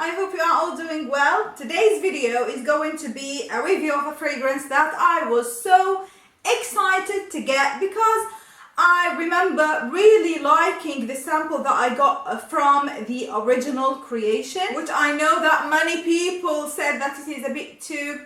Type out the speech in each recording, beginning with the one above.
I hope you are all doing well. Today's video is going to be a review of a fragrance that I was so excited to get because I remember really liking the sample that I got from the original creation, which I know that many people said that it is a bit too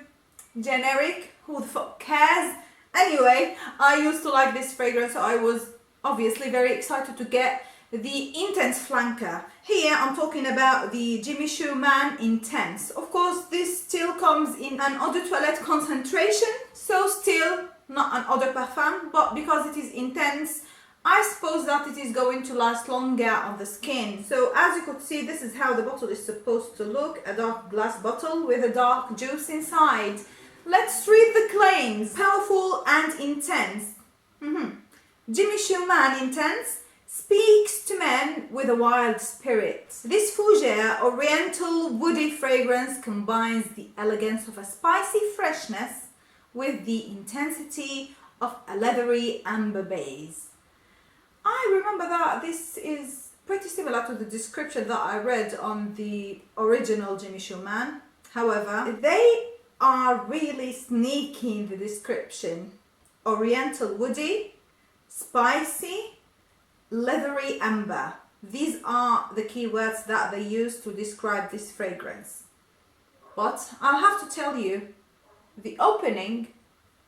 generic. Who the fuck cares? Anyway, I used to like this fragrance, so I was obviously very excited to get the Intense flanker. Here I'm talking about the Jimmy Choo Man Intense. Of course, this still comes in an eau de toilette concentration, so still not an eau de parfum, but because it is intense, I suppose that it is going to last longer on the skin. So as you could see, this is how the bottle is supposed to look, a dark glass bottle with a dark juice inside. Let's read the claims. Powerful and intense. Jimmy Choo Man Intense speaks to men with a wild spirit. This fougere oriental woody fragrance combines the elegance of a spicy freshness with the intensity of a leathery amber base. I remember that this is pretty similar to the description that I read on the original Jimmy Choo Man. However, they are really sneaky in the description. Oriental woody, spicy, leathery amber. These are the keywords that they use to describe this fragrance. But I'll have to tell you, the opening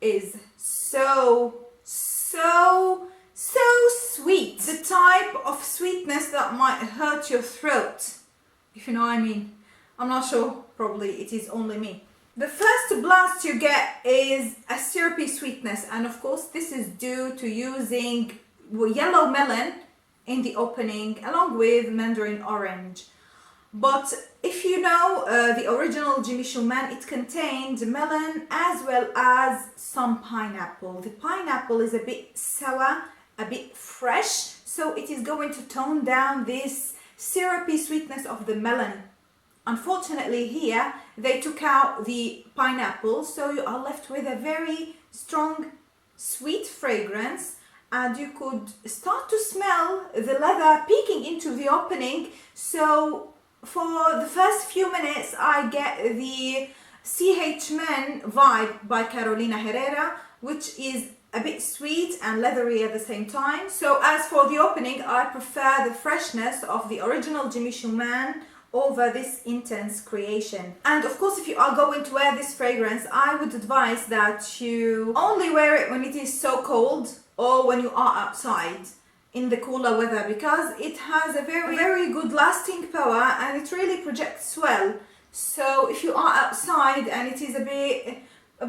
is so sweet. The type of sweetness that might hurt your throat, if you know what I mean. I'm not sure, probably it is only me. The first blast you get is a syrupy sweetness, and of course this is due to using yellow melon in the opening along with mandarin orange. But if you know the original Jimmy Choo Man, it contained melon as well as some pineapple. The pineapple is a bit sour, a bit fresh, so it is going to tone down this syrupy sweetness of the melon. Unfortunately here they took out the pineapple, so you are left with a very strong sweet fragrance, and you could start to smell the leather peeking into the opening. So for the first few minutes I get the CH Men vibe by Carolina Herrera, which is a bit sweet and leathery at the same time. So as for the opening, I prefer the freshness of the original Jimmy Choo Man over this intense creation. And of course, if you are going to wear this fragrance, I would advise that you only wear it when it is so cold or when you are outside in the cooler weather, because it has a very good lasting power and it really projects well. So if you are outside and it is a bit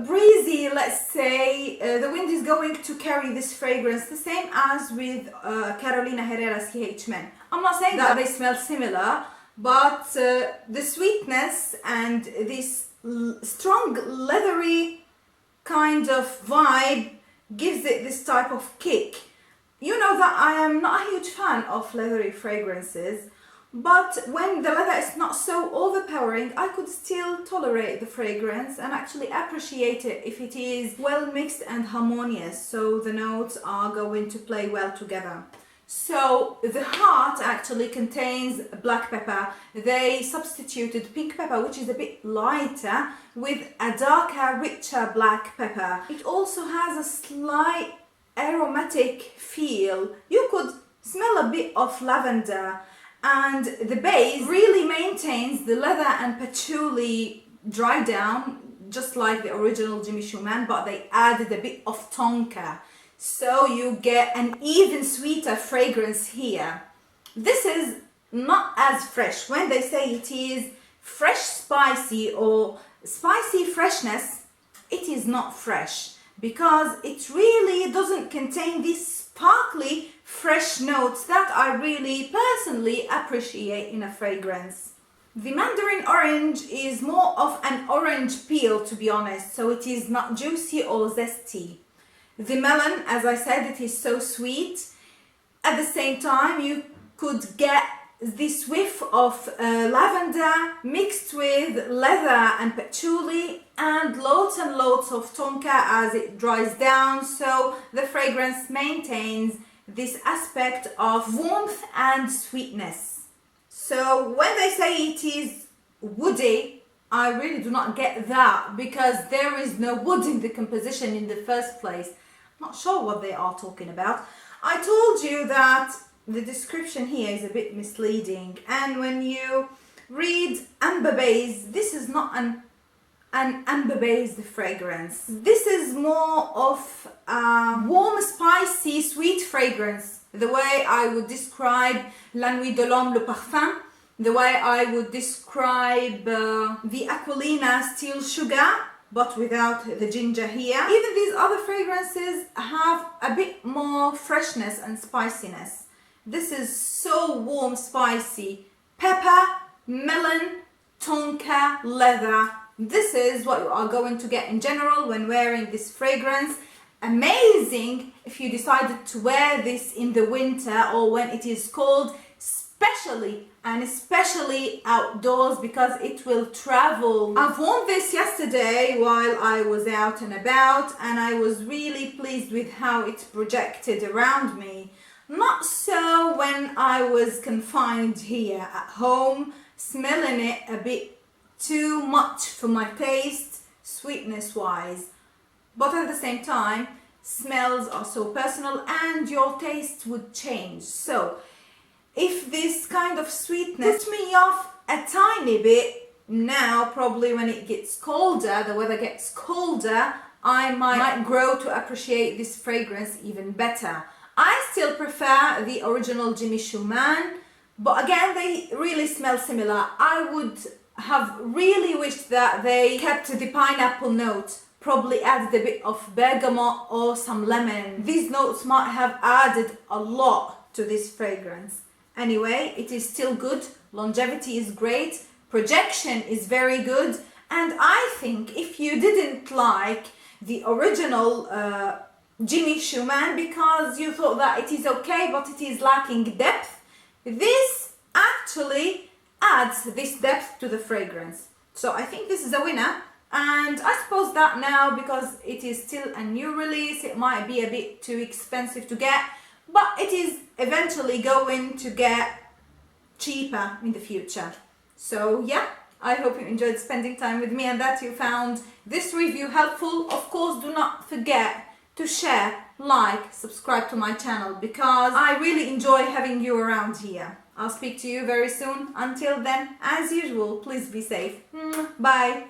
breezy, let's say, the wind is going to carry this fragrance, the same as with Carolina Herrera CH Men. I'm not saying that they smell similar, but the sweetness and this strong leathery kind of vibe gives it this type of kick. You know that I am not a huge fan of leathery fragrances, but when the leather is not so overpowering, I could still tolerate the fragrance and actually appreciate it if it is well mixed and harmonious, so the notes are going to play well together. So the heart actually contains black pepper. They substituted pink pepper, which is a bit lighter, with a darker, richer black pepper. It also has a slight aromatic feel. You could smell a bit of lavender, and the base really maintains the leather and patchouli dry down, just like the original Jimmy Choo Man, but they added a bit of tonka. So you get an even sweeter fragrance here. This is not as fresh. When they say it is fresh spicy or spicy freshness, it is not fresh, because it really doesn't contain these sparkly fresh notes that I really personally appreciate in a fragrance. The mandarin orange is more of an orange peel, to be honest, so it is not juicy or zesty. The melon, as I said, it is so sweet. At the same time, you could get this whiff of lavender mixed with leather and patchouli, and loads of tonka as it dries down, so the fragrance maintains this aspect of warmth and sweetness. So when they say it is woody. I really do not get that because there is no wood in the composition in the first place. I'm not sure what they are talking about. I told you that the description here is a bit misleading, and when you read amber base, this is not an amber-based fragrance. This is more of a warm, spicy, sweet fragrance. The way I would describe La Nuit de l'Homme, Le Parfum, the way I would describe the Aquilina Steel Sugar, but without the ginger here. Even these other fragrances have a bit more freshness and spiciness. This is so warm, spicy. Pepper, melon, tonka, leather. This is what you are going to get in general when wearing this fragrance. Amazing if you decided to wear this in the winter or when it is cold, especially outdoors, because it will travel. I've worn this yesterday while I was out and about, and I was really pleased with how it projected around me. Not so when I was confined here at home, smelling it a bit too much for my taste, sweetness wise, but at the same time smells are so personal and your taste would change. So if this kind of sweetness puts me off a tiny bit now, probably when it gets colder, the weather gets colder, I might grow to appreciate this fragrance even better. I still prefer the original Jimmy Choo Man, but again they really smell similar. I would have really wished that they kept the pineapple note, probably added a bit of bergamot or some lemon. These notes might have added a lot to this fragrance. Anyway, it is still good, longevity is great, projection is very good, and I think if you didn't like the original Jimmy Choo Man because you thought that it is okay but it is lacking depth, this actually adds this depth to the fragrance. So I think this is a winner, and I suppose that now, because it is still a new release, it might be a bit too expensive to get, but it is eventually going to get cheaper in the future. So yeah, I hope you enjoyed spending time with me and that you found this review helpful. Of course, do not forget to share, like, subscribe to my channel, because I really enjoy having you around here. I'll speak to you very soon. Until then, as usual, please be safe. Bye.